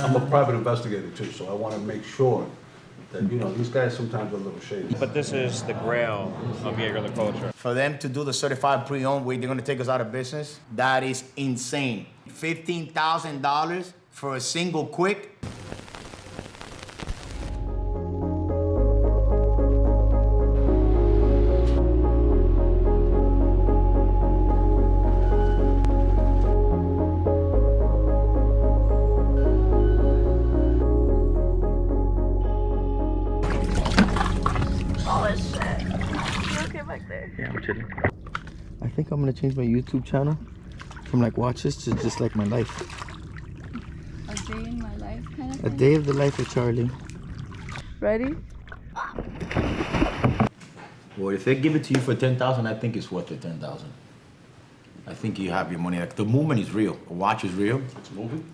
I'm a private investigator too, so I want to make sure that, you know, these guys sometimes are a little shady. But this is the grail of Jaeger culture. For them to do the certified pre-owned, where they're gonna take us out of business, that is insane. $15,000 for a single quick. Yeah, I'm chilling. I think I'm gonna change my YouTube channel from like watches to just like my life. A day in my life kind of A thing? day of the life of Charlie. Ready? Well, if they give it to you for 10,000, I think it's worth the 10,000. I think you have your money. Like, the movement is real. A watch is real. It's moving?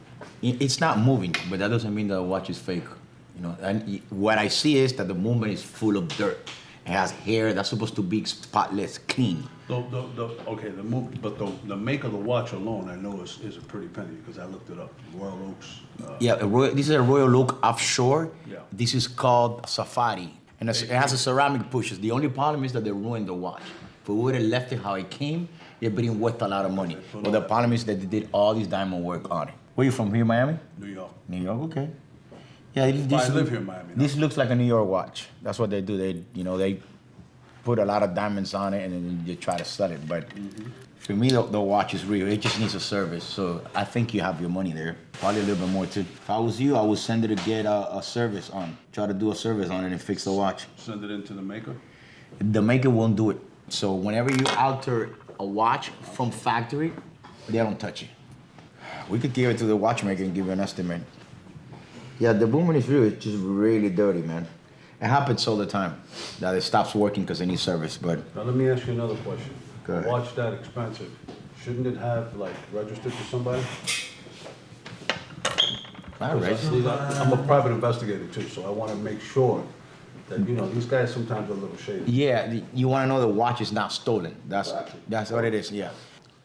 It's not moving, but that doesn't mean the watch is fake. You know, and what I see is that the movement is full of dirt. It has hair that's supposed to be spotless, clean. Okay, the make of the watch alone, I know is a pretty penny because I looked it up. Royal Oaks. Yeah, this is a Royal Oak offshore. Yeah. This is called Safari, and it has a ceramic pushes. The only problem is that they ruined the watch. If we would have left it how it came, it'd been worth a lot of money. But the problem is that they did all this diamond work on it. Where you from? Here, Miami? New York. New York, okay. Yeah, I live here in Miami. This looks like a New York watch. That's what they do. They put a lot of diamonds on it and then they try to sell it. But for me, the watch is real. It just needs a service. So I think you have your money there. Probably a little bit more too. If I was you, I would send it to get a service on. Try to do a service on it and fix the watch. Send it into the maker? The maker won't do it. So whenever you alter a watch from factory, they don't touch it. We could give it to the watchmaker and give you an estimate. Yeah, the movement is real. It's just really dirty, man. It happens all the time that it stops working because it needs service, but... Now let me ask you another question. Go ahead. A watch that expensive, shouldn't it have like registered to somebody? Not registered. I'm a private investigator too, so I want to make sure that, you know, these guys sometimes are a little shady. Yeah, you want to know the watch is not stolen. That's what it is, yeah.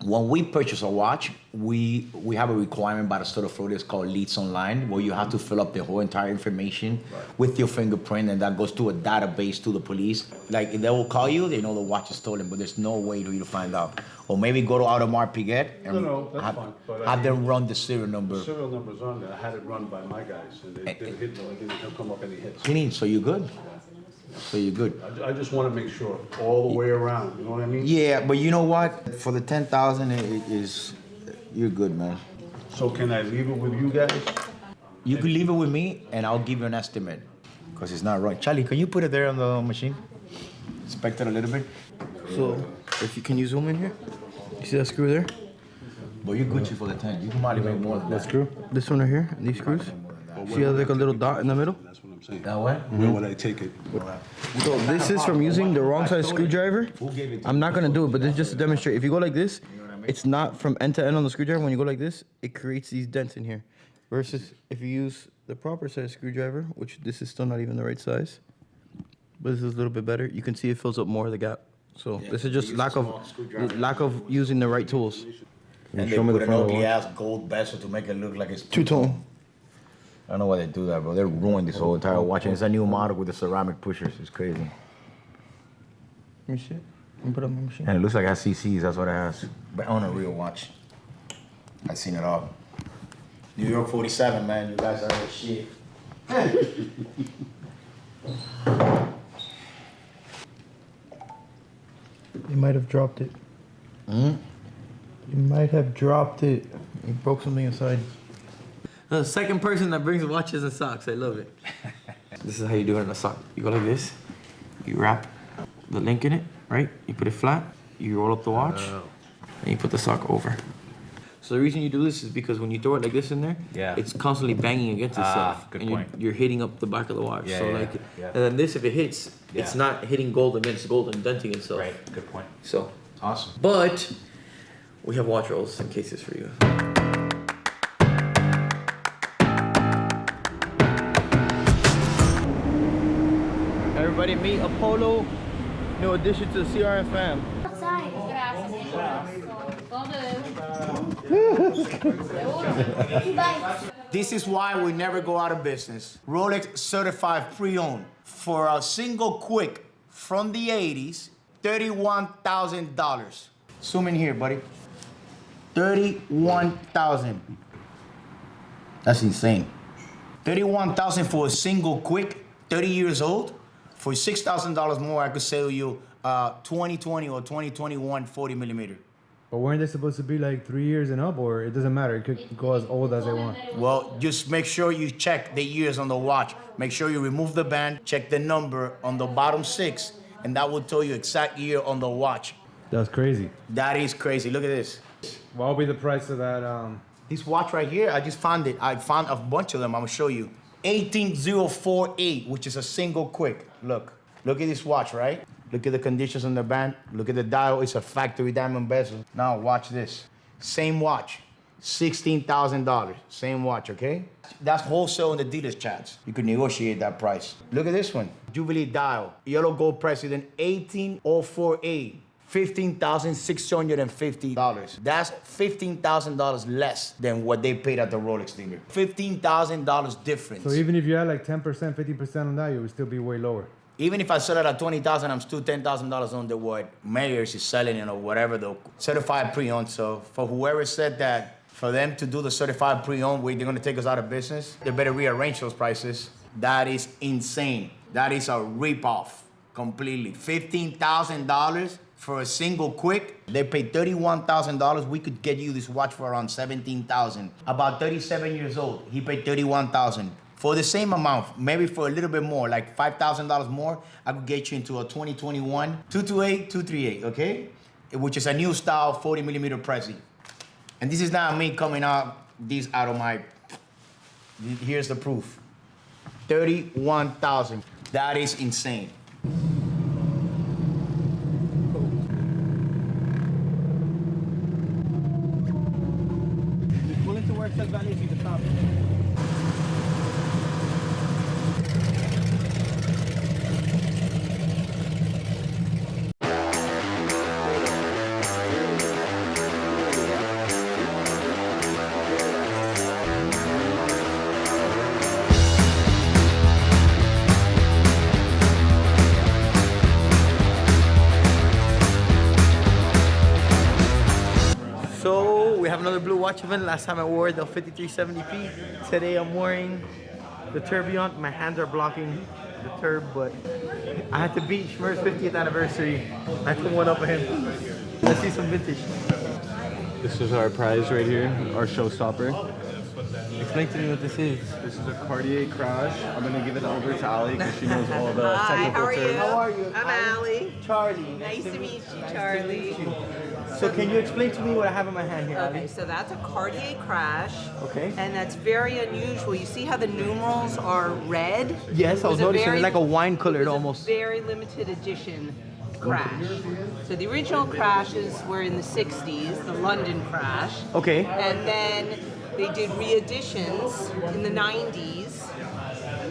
When we purchase a watch, we have a requirement by the state of Florida. It's called Leads Online, where you have to fill up the whole entire information with your fingerprint, and that goes to a database to the police. Like, they will call you, they know the watch is stolen, but there's no way for you to find out. Or maybe go to Audemars Piguet and No, that's fine. But have them run the serial number. The serial number's on there. I had it run by my guys, and they didn't hit no, it didn't come up any hits. Clean, so you're good. So you're good. I just want to make sure all the way around. You know what I mean? Yeah, but you know what? For the 10,000, you're good, man. So can I leave it with you guys? You can leave it with me, and I'll give you an estimate, because it's not right. Charlie, can you put it there on the machine? Inspect it a little bit. So, can you zoom in here? You see that screw there? But you're Gucci for the 10. You can probably make more than that. Screw? This one right here, and these screws. See how like a little dot in the middle? That's what I'm saying. That way? Where would I take it? So this is from using the wrong size screwdriver. I'm not gonna do it, but this is just to demonstrate. If you go like this, it's not from end to end on the screwdriver. When you go like this, it creates these dents in here. Versus if you use the proper size screwdriver, which this is still not even the right size, but this is a little bit better. You can see it fills up more of the gap. So this is just lack of using the right tools. And they put an ugly-ass gold bezel to make it look like it's Two-tone. I don't know why they do that, bro. They ruined this whole entire watch. And it's a new model with the ceramic pushers. It's crazy. Let me see it. Let me put it on my machine. And it looks like it has CCs. That's what it has. But on a real watch. I've seen it all. New York 47, man. You guys are the shit. You might have dropped it. You might have dropped it. You broke something inside. The second person that brings watches and socks. I love it. This is how you do it in a sock. You go like this. You wrap the link in it, right? You put it flat. You roll up the watch. And you put the sock over. So the reason you do this is because when you throw it like this in there, it's constantly banging against itself. Good and point. You're hitting up the back of the watch. Yeah, so yeah, like, yeah. and then this, if it hits, it's not hitting gold and it's gold and denting itself. Right, good point. So, Awesome. but we have watch rolls and cases for you. Everybody meet Apollo, new addition to the CRM fam. This is why we never go out of business. Rolex Certified Pre-Owned. For a single quick from the 80s, $31,000. Zoom in here, buddy. 31,000. That's insane. 31,000 for a single quick, 30 years old. For $6,000 more, I could sell you 2020 or 2021 40 millimeter. But weren't they supposed to be like 3 years and up, or it doesn't matter? It could go as old as they want. Well, just make sure you check the years on the watch. Make sure you remove the band, check the number on the bottom 6, and that will tell you exact year on the watch. That's crazy. That is crazy. Look at this. What will be the price of that? This watch right here, I just found it. I found a bunch of them. I'm gonna show you. 18048, which is a single quick. Look at this watch, right? Look at the conditions on the band. Look at the dial. It's a factory diamond bezel. Now watch this. Same watch, $16,000. Same watch, okay? That's wholesale in the dealer's chats. You could negotiate that price. Look at this one. Jubilee dial, yellow gold president, 18048. $15,650. That's $15,000 less than what they paid at the Rolex dealer. $15,000 difference. So even if you had like 10%, 50% on that, you would still be way lower. Even if I sell it at $20,000, I'm still $10,000 under what Mayors is selling it or whatever the certified pre-owned. So for whoever said that for them to do the certified pre-owned, they're gonna take us out of business, they better rearrange those prices. That is insane. That is a rip-off completely. $15,000 for a single quick. They paid $31,000. We could get you this watch for around $17,000. About 37 years old, he paid $31,000. For the same amount, maybe for a little bit more, like $5,000 more, I could get you into a 2021 228, 238, okay? Which is a new style 40 millimeter Prezi. And this is not me coming out this out of my, here's the proof. 31,000. That is insane. Willing to work such values, you can stop. So we have another blue watch event. Last time I wore the 5370p. Today I'm wearing the Tourbillon. My hands are blocking the Turb, but I had to beat Schmer's 50th anniversary. I took one up of him. Let's see some vintage. This is our prize right here, our showstopper. Explain to me what this is. This is a Cartier crash. I'm gonna give it over to Ali because she knows all the Hi, technical how are you? terms. How are you? I'm Allie. Charlie. Nice to meet you, Nice to Charlie. meet you. So can you explain to me what I have in my hand here, Okay, Ali? so that's a Cartier crash. Okay. And that's very unusual. You see how the numerals are red? Yes, I was noticing it like a wine colored it was almost. A very limited edition crash. So the original crashes were in the 60s, the London crash. Okay. And then they did re-editions in the 90s.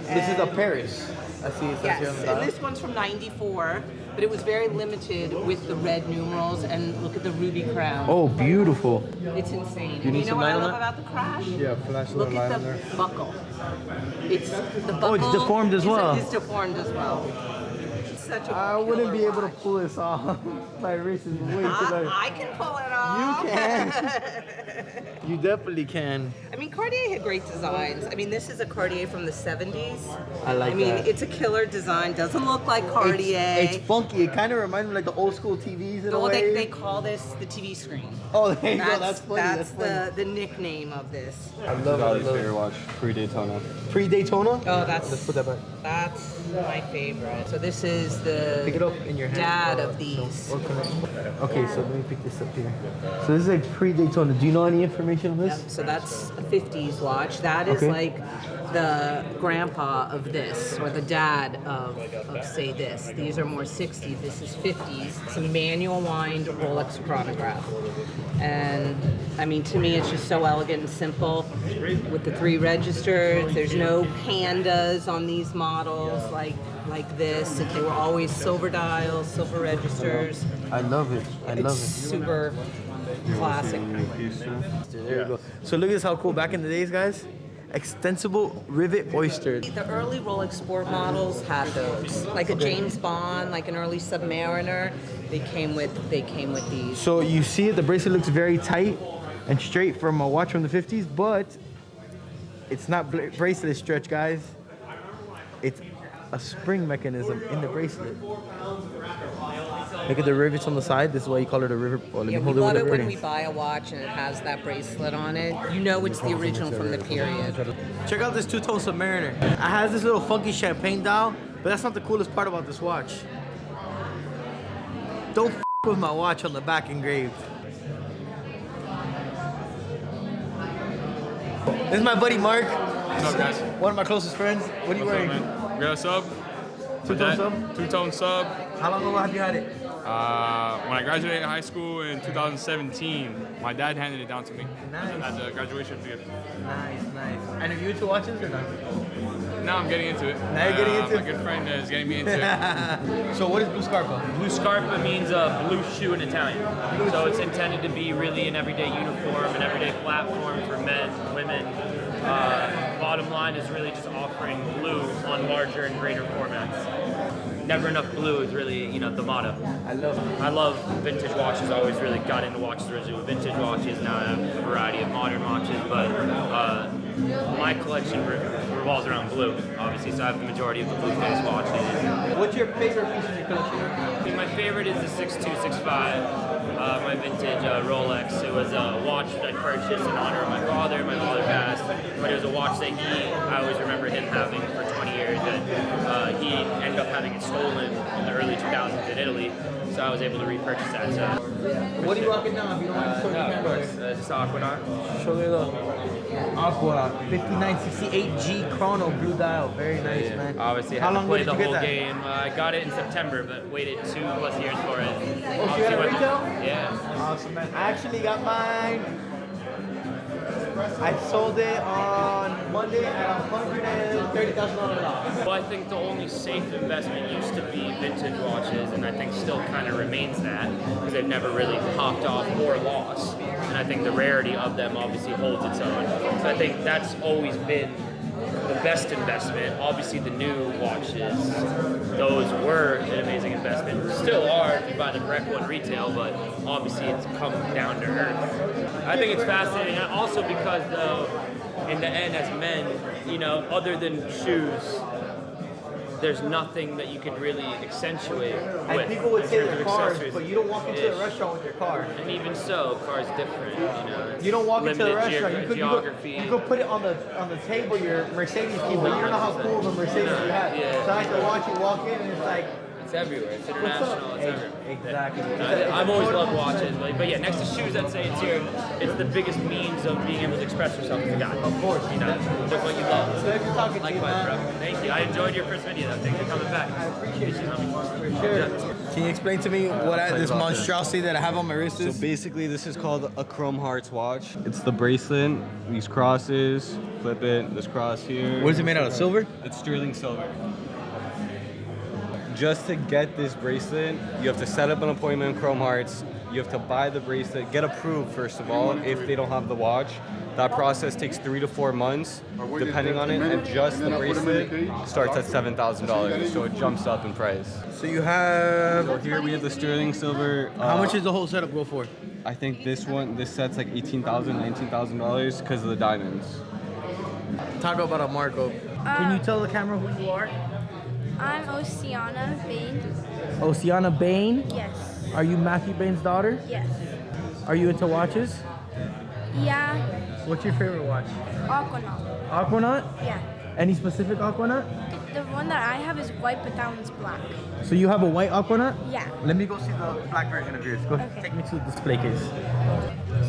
This is a Paris. I see it says here on the Yes, and bottom. this one's from 94, but it was very limited with the red numerals, and look at the ruby crown. Oh, beautiful. It's insane. You And need you know some what I light on love that? about the crash? Yeah, flash a Look little light at on the there. buckle. It's the buckle. Oh, it's deformed as well. It's deformed as well. It's such a I wouldn't be killer able to watch. pull this off. My wrist is way too long. I can pull it off. You can. You definitely can. I mean, Cartier had great designs. I mean, this is a Cartier from the 70s. I like I mean, that. it's a killer design. Doesn't look like Cartier. It's funky. It kind of reminds me like the old school TVs in a Well, way. they call this the TV screen. Oh, there you go. That's funny. That's funny. the nickname of this. I love it. I Ali's love favorite it. watch, pre-Daytona. Pre-Daytona? Oh, that's Let's put that back. That's my favorite. So this is the Pick it up in your hand. dad of these. Or connect. Okay, so let me pick this up here. So this is a pre-Daytona. Do you know any information on this? So that's a 50s watch. That is Okay. like the grandpa of this, or the dad of say this. These are more 60s. This is 50s. It's a manual wind Rolex chronograph. And I mean, to me, it's just so elegant and simple with the 3 registers. There's no pandas on these models like this. They were always silver dials, silver registers. I love it. I It's love it. super classic. There you go. So look at this, how cool back in the days, guys. Extensible rivet oyster. The early Rolex sport models had those, like a James Bond, like an early Submariner. They came with these. So you see it, the bracelet looks very tight and straight from a watch from the 50s, but it's not bracelet stretch, guys. It's a spring mechanism in the bracelet. Look at the rivets on the side. This is why you call it a rivet. Oh, Yeah, we love it when we buy a watch and it has that bracelet on it. You know it's the original from the period. Check out this two-tone Submariner. It has this little funky champagne dial, but that's not the coolest part about this watch. Don't f with my watch on the back engraved. This is my buddy Mark. What's up, guys? One of my closest friends. What are you wearing? We got a sub. Two-tone sub? Two-tone sub. How long ago have you had it? When I graduated high school in 2017, my dad handed it down to me as a graduation gift. Nice. And are you into watches or not? Now I'm getting into it. Now you're getting into My it? good friend is getting me into it. So what is Blue Scarpa? Blue Scarpa means blue shoe in Italian. So it's intended to be really an everyday uniform, an everyday platform for men, women. Bottom line is really just offering blue on larger and greater formats. Never enough blue is really, the motto. I love vintage watches. I always really got into watches originally with vintage watches. Now I have a variety of modern watches, but my collection revolves around blue, obviously. So I have the majority of the blue face watches. What's your favorite piece in your collection? My favorite is the 6265. My vintage Rolex. It was a watch that I purchased in honor of my father. My father passed, but it was a watch that I always remember him having for 20 years, and he ended up having it stolen in the early 2000s in Italy, so I was able to repurchase that. So. What are you rocking now if you don't mind showing the camera? Just Aquanaut. Show me the Aqua 5968G Chrono blue dial. Very nice, man. Obviously, How had long to play did the you get whole that? game. I got it in September, but waited 2+ years for it. Oh, you had it retail? Yeah. Awesome, man. I actually got mine. I sold it on Monday at $130,000 loss. Well, I think the only safe investment used to be vintage watches, and I think still kind of remains that, because they've never really popped off or lost. And I think the rarity of them obviously holds its own. So I think that's always been the best investment. Obviously the new watches, those were an amazing investment. Still are if you buy the correct one retail, but obviously it's come down to earth. I think it's fascinating, and also because though, in the end as men, other than shoes, there's nothing that you can really accentuate with. And people would in say terms they're of cars, accessories. but you don't walk into a restaurant with your car. And even so, cars different. You don't walk into a limited restaurant. geography. You could put it on the table, your Mercedes key, but you don't know how cool of a Mercedes you have. Yeah. So I have to watch you walk in and it's like, It's everywhere. It's international. It's everywhere. Exactly. I've always loved watches, but yeah, next to shoes, I'd say it's the biggest means of being able to express yourself as a guy. Of course. Look what you love. So if you're talking to you, Likewise, man. bro. Thank you. I enjoyed your first video, though. Thanks for coming back. I appreciate you. For sure. Can you explain to me what this monstrosity that I have on my wrist So is? basically, this is called a Chrome Hearts watch. It's the bracelet, these crosses, flip it, this cross here. What is it made out of? Silver? It's sterling silver. Just to get this bracelet, you have to set up an appointment in Chrome Hearts. You have to buy the bracelet, get approved first of all if they don't have the watch. That process takes 3 to 4 months, depending on it, and just the bracelet starts at $7,000, so it jumps up in price. So you have... So here we have the sterling silver. How much does the whole setup go for? I think this set's like $18,000, $19,000 because of the diamonds. Talk about a Marco. Can you tell the camera who you are? I'm Oceana Bain. Oceana Bain? Yes. Are you Matthew Bain's daughter? Yes. Are you into watches? Yeah. What's your favorite watch? Aquanaut. Aquanaut? Yeah. Any specific Aquanaut? The one that I have is white, but that one's black. So you have a white Aquanaut? Yeah. Let me go see the black version of yours. Go take me to the display case.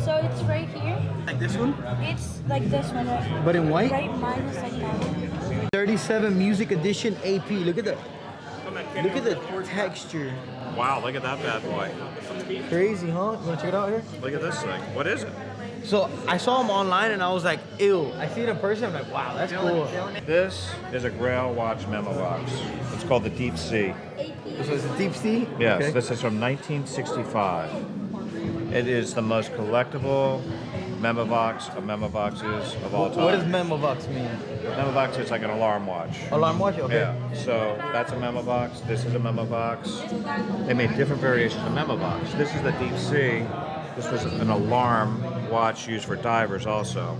So it's right here. Like this one? It's like this one. Right? But in white? Right, mine is like that one. 37 Music Edition AP. Look at the texture. Wow, look at that bad boy. Crazy, huh? You wanna check it out here? Look at this thing. What is it? So I saw them online and I was like, ew. I see it in person, I'm like, wow, that's cool. This is a Grail watch memo box. It's called the Deep Sea. So it's a deep sea? Yes, Okay. this is from 1965. It is the most collectible Memovox of Memovoxes of all time. What does Memovox mean? Memovox is like an alarm watch. Alarm watch? Okay. Yeah, so that's a Memovox, this is a Memovox. They made different variations of Memovox. This is the Deep Sea. This was an alarm watch used for divers also.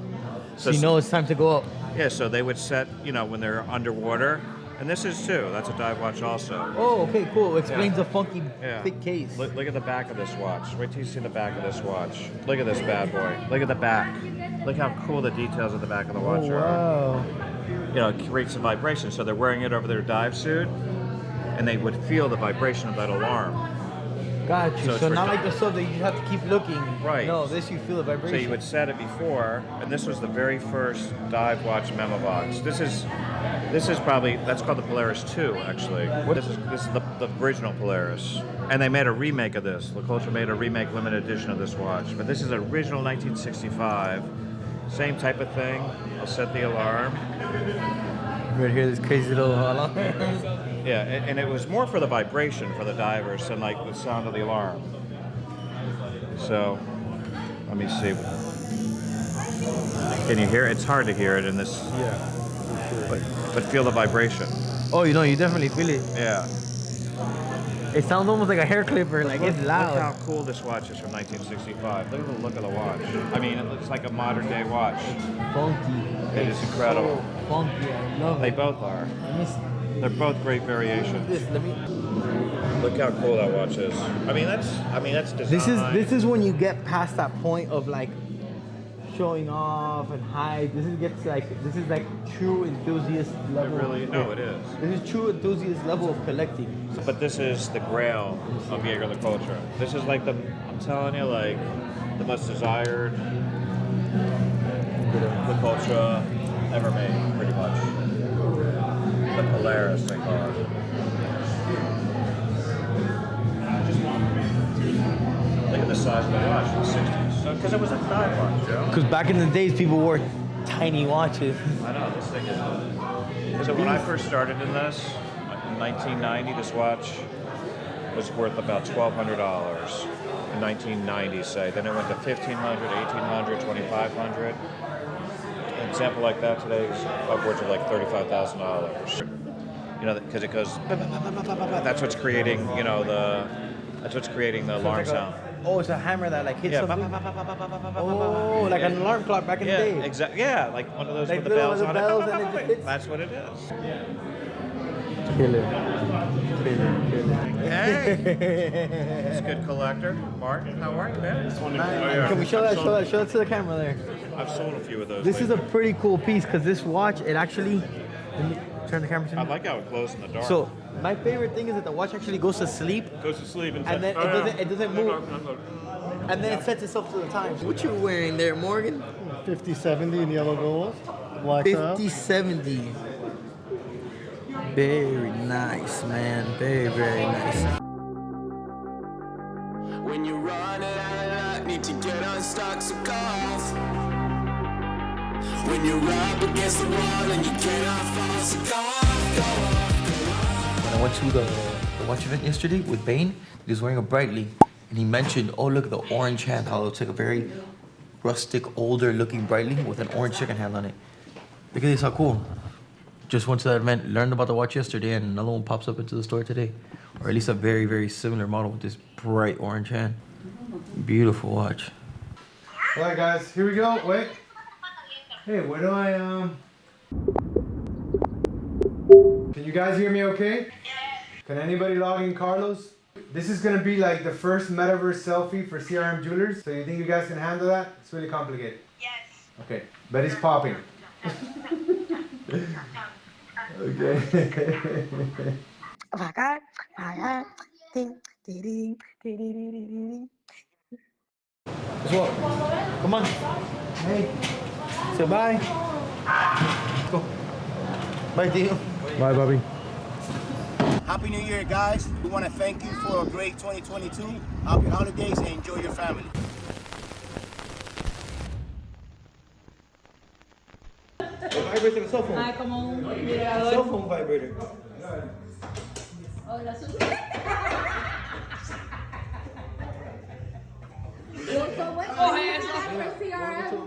So you know it's time to go up. Yeah, so they would set, you know, when they're underwater. And this is too, that's a dive watch also. Oh, okay, cool. Explains Yeah. the funky Yeah. thick case. Look at the back of this watch. Wait till you see the back of this watch. Look at this bad boy. Look at the back. Look how cool the details of the back of the watch are. Wow. You know, it creates a vibration. So they're wearing it over their dive suit, and they would feel the vibration of that alarm. Got you. So it's So for not di- like the stuff that you have to keep looking. Right. No, this you feel the So vibration. you would set it before, and this was the very first dive watch Memovox. This is probably, that's called the Polaris 2, actually. This is the original Polaris. And they made a remake of this. La Culture made a remake limited edition of this watch. But this is original 1965. Same type of thing. I'll set the alarm. Right here, this crazy little alarm. Yeah, and it was more for the vibration for the divers than like the sound of the alarm. So, let me see. Can you hear it? It's hard to hear it in this. Yeah. But feel the vibration. Oh, you know, you definitely feel it. Yeah. It sounds almost like a hair clipper, like it's loud. Look how cool this watch is from 1965. Look at the look of the watch. I mean, it looks like a modern day watch. Funky. It is incredible. So funky, I love They it. both are. Let me see. They're both great variations. This, let me. Look how cool that watch is. I mean, that's design. This is when you get past that point of like showing off and hype. This is like true enthusiast level. It is. This is true enthusiast level of collecting. But this is the grail of Jaeger La Culture. This is like I'm telling you, like the most desired La Culture ever made, pretty much. The Polaris, they call it. Look at the size of the watch in the 60s. Because it was a dive watch, Joe. Because back in the days, people wore tiny watches. I know, this thing is. So when I first started in this, in 1990, this watch was worth about $1,200 in 1990, say. Then it went to $1,500, $1,800, $2,500. An example like that today is upwards of like $35,000. You know, because it goes. That's what's creating, you know, that's what's creating the alarm sound. Oh, it's a hammer that like hits Yeah. something. Oh, like an alarm clock back in the day. Exactly. Yeah, like one of those Like with the bells little on bells it. and it just hits. That's what it is. Killer. Hey, it's a good collector. Martin, how are you, man? Can we show that to the camera there? I've sold a few of those. This is lately. a pretty cool piece because this watch, it actually. Let me turn the camera to I me. like how it glows in the dark. So my favorite thing is that the watch actually goes to sleep. Goes to sleep And then it doesn't move. And then it sets itself to the time. What you wearing there, Morgan? 5070 in yellow gold. Black dial. 5070. Very nice, man. Very, very nice. When you run it out of luck, need to get unstuck, so go off. When you're up against the wall and you cannot fall, so go off, go off. When I went to the watch event yesterday with Bane, he was wearing a Breitling, and he mentioned, oh, look at the orange hand, how it looks like a very rustic, older looking Breitling with an orange chicken hand on it. Look at this, how cool. Just went to that event, learned about the watch yesterday, and another one pops up into the store today. Or at least a very, very similar model with this bright orange hand. Beautiful watch. All right, guys, here we go. Wait. Hey, where do I, Can you guys hear me okay? Can anybody log in Carlos? This is gonna be like the first metaverse selfie for CRM Jewelers. So you think you guys can handle that? It's really complicated. Yes. Okay, Betty's popping. Okay. Oh my God. Ding, ding, ding, ding, ding, ding, ding. Guess what? Come on. Hey. Say bye. Go. Bye, Dio. Bye, Bobby. Happy New Year, guys. We want to thank you for a great 2022. Happy holidays and enjoy your family. Vibrator, cell phone. Ah, como un vibrador. Cell phone vibrator. Hola, So what? Oh, hands up for CRM.